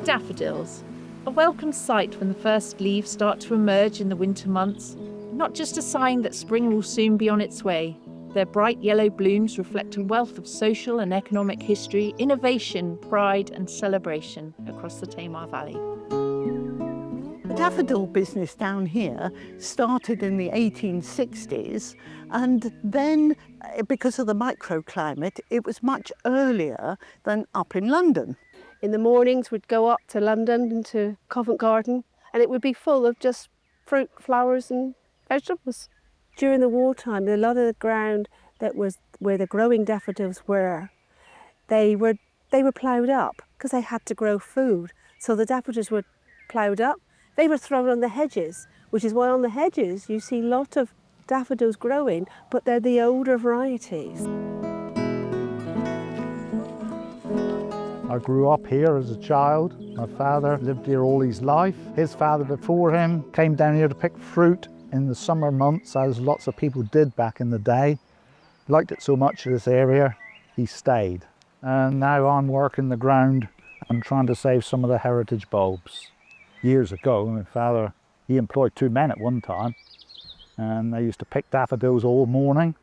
Daffodils, a welcome sight when the first leaves start to emerge in the winter months. Not just a sign that spring will soon be on its way. Their bright yellow blooms reflect a wealth of social and economic history, innovation, pride and celebration across the Tamar Valley. The daffodil business down here started in the 1860s, and then because of the microclimate, it was much earlier than up in London. In the mornings we'd go up to London into Covent Garden and it would be full of just fruit, flowers and vegetables. During the wartime, a lot of the ground that was where the growing daffodils were, they were ploughed up because they had to grow food. So the daffodils were ploughed up. They were thrown on the hedges, which is why on the hedges you see a lot of daffodils growing, but they're the older varieties. I grew up here as a child. My father lived here all his life. His father before him came down here to pick fruit in the summer months, as lots of people did back in the day. Liked it so much, this area, he stayed. And now I'm working the ground and trying to save some of the heritage bulbs. Years ago, my father, he employed 2 men at one time, and they used to pick daffodils all morning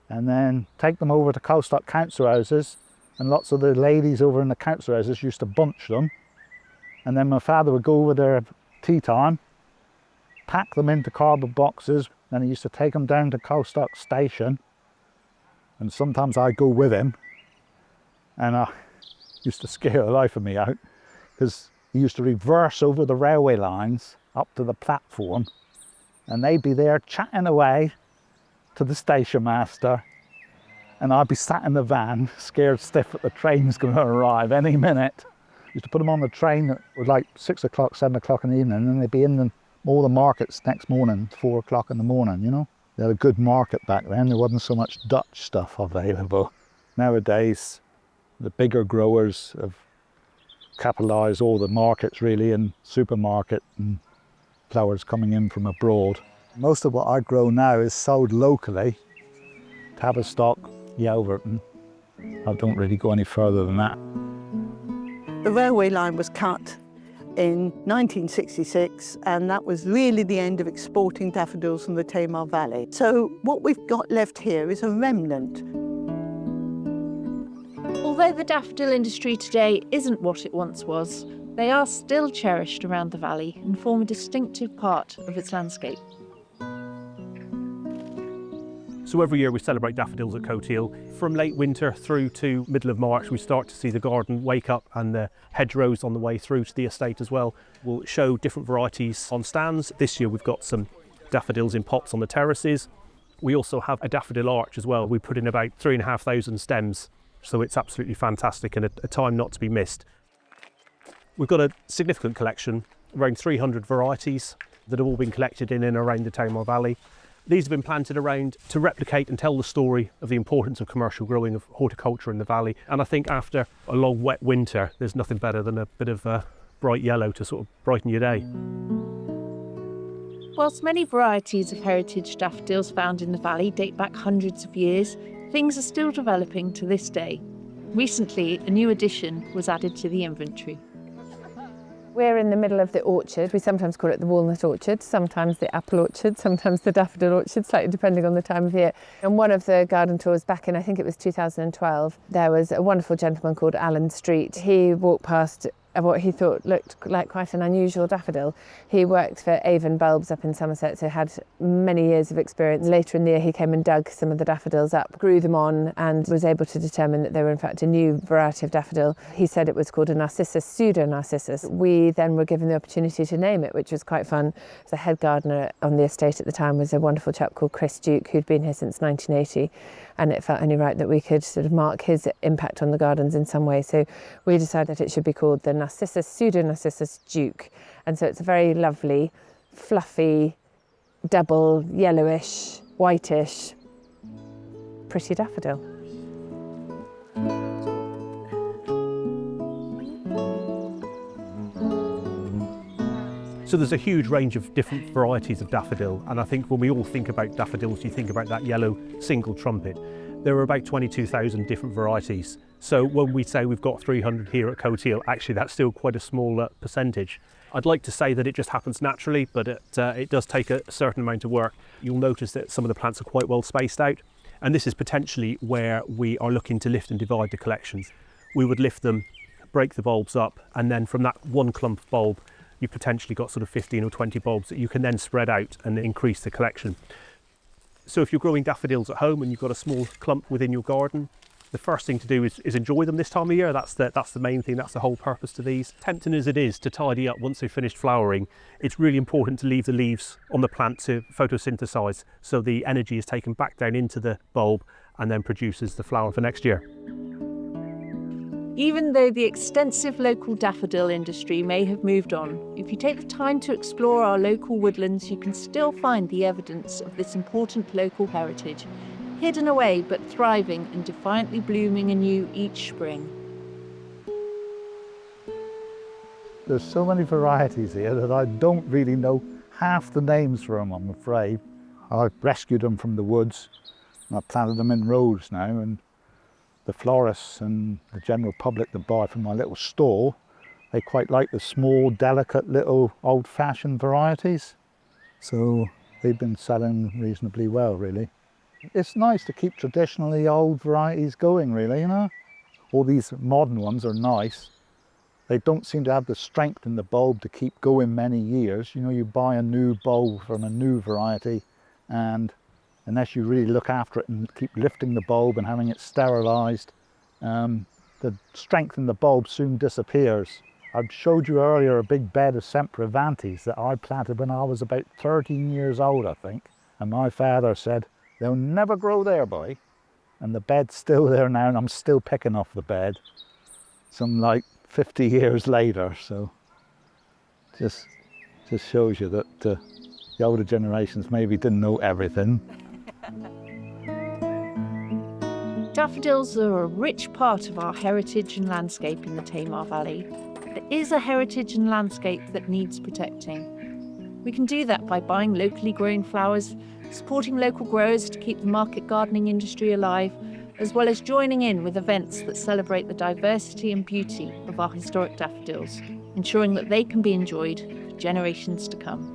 and then take them over to Costock council houses, and lots of the ladies over in the council houses used to bunch them, and then my father would go over there at tea time, pack them into cardboard boxes, and he used to take them down to Costock station, and sometimes I'd go with him, and I used to scare the life of me out because he used to reverse over the railway lines up to the platform, and they'd be there chatting away to the station master, and I'd be sat in the van, scared stiff that the train's going to arrive any minute. Used to put them on the train that was like 6 o'clock, 7 o'clock in the evening, and then they'd be in all the markets next morning, 4 o'clock in the morning, you know. They had a good market back then. There wasn't so much Dutch stuff available. Nowadays, the bigger growers have capitalised all the markets really, and supermarket and flowers coming in from abroad. Most of what I grow now is sold locally. Tavistock, Yelverton. I don't really go any further than that. The railway line was cut in 1966, and that was really the end of exporting daffodils from the Tamar Valley. So what we've got left here is a remnant. Although the daffodil industry today isn't what it once was, they are still cherished around the valley and form a distinctive part of its landscape. So every year we celebrate daffodils at Cote Hill. From late winter through to middle of March, we start to see the garden wake up, and the hedgerows on the way through to the estate as well will show different varieties on stands. This year we've got some daffodils in pots on the terraces. We also have a daffodil arch as well. We put in about 3,500 stems, so it's absolutely fantastic and a time not to be missed. We've got a significant collection, around 300 varieties that have all been collected in and around the Tamar Valley. These have been planted around to replicate and tell the story of the importance of commercial growing of horticulture in the valley. And I think after a long wet winter, there's nothing better than a bit of bright yellow to sort of brighten your day. Whilst many varieties of heritage daffodils found in the valley date back hundreds of years, things are still developing to this day. Recently, a new addition was added to the inventory. We're in the middle of the orchard. We sometimes call it the walnut orchard, sometimes the apple orchard, sometimes the daffodil orchard, slightly depending on the time of year. On one of the garden tours back in, I think it was 2012, there was a wonderful gentleman called Alan Street. He walked past what he thought looked like quite an unusual daffodil. He worked for Avon Bulbs up in Somerset, so had many years of experience. Later in the year he came and dug some of the daffodils up, grew them on, and was able to determine that they were in fact a new variety of daffodil. He said it was called a Narcissus, pseudo-Narcissus. We then were given the opportunity to name it, which was quite fun. The head gardener on the estate at the time was a wonderful chap called Chris Duke, who'd been here since 1980, and it felt only right that we could sort of mark his impact on the gardens in some way. So we decided that it should be called the Narcissus, pseudo-Narcissus Duke. And so it's a very lovely, fluffy, double, yellowish, whitish, pretty daffodil. So there's a huge range of different varieties of daffodil, and I think when we all think about daffodils, you think about that yellow single trumpet. There are about 22,000 different varieties. So when we say we've got 300 here at Cotehill, actually that's still quite a small percentage. I'd like to say that it just happens naturally, but it does take a certain amount of work. You'll notice that some of the plants are quite well spaced out, and this is potentially where we are looking to lift and divide the collections. We would lift them, break the bulbs up, and then from that one clump of bulb, you've potentially got sort of 15 or 20 bulbs that you can then spread out and increase the collection. So if you're growing daffodils at home and you've got a small clump within your garden, the first thing to do is enjoy them this time of year. That's the main thing, that's the whole purpose to these. Tempting as it is to tidy up once they've finished flowering, it's really important to leave the leaves on the plant to photosynthesize, so the energy is taken back down into the bulb and then produces the flower for next year. Even though the extensive local daffodil industry may have moved on, if you take the time to explore our local woodlands, you can still find the evidence of this important local heritage, hidden away but thriving and defiantly blooming anew each spring. There's so many varieties here that I don't really know half the names for them, I'm afraid. I've rescued them from the woods and I've planted them in rows now, and the florists and the general public that buy from my little stall, they quite like the small, delicate, little old-fashioned varieties. So they've been selling reasonably well, really. It's nice to keep traditionally old varieties going, really, you know. All these modern ones are nice. They don't seem to have the strength in the bulb to keep going many years. You know, you buy a new bulb from a new variety, and unless you really look after it and keep lifting the bulb and having it sterilised, the strength in the bulb soon disappears. I showed you earlier a big bed of Sempervivantes that I planted when I was about 13 years old, I think. And my father said, "They'll never grow there, boy." And the bed's still there now, and I'm still picking off the bed. Some like 50 years later, so just shows you that the older generations maybe didn't know everything. Daffodils are a rich part of our heritage and landscape in the Tamar Valley. It is a heritage and landscape that needs protecting. We can do that by buying locally grown flowers, supporting local growers to keep the market gardening industry alive, as well as joining in with events that celebrate the diversity and beauty of our historic daffodils, ensuring that they can be enjoyed for generations to come.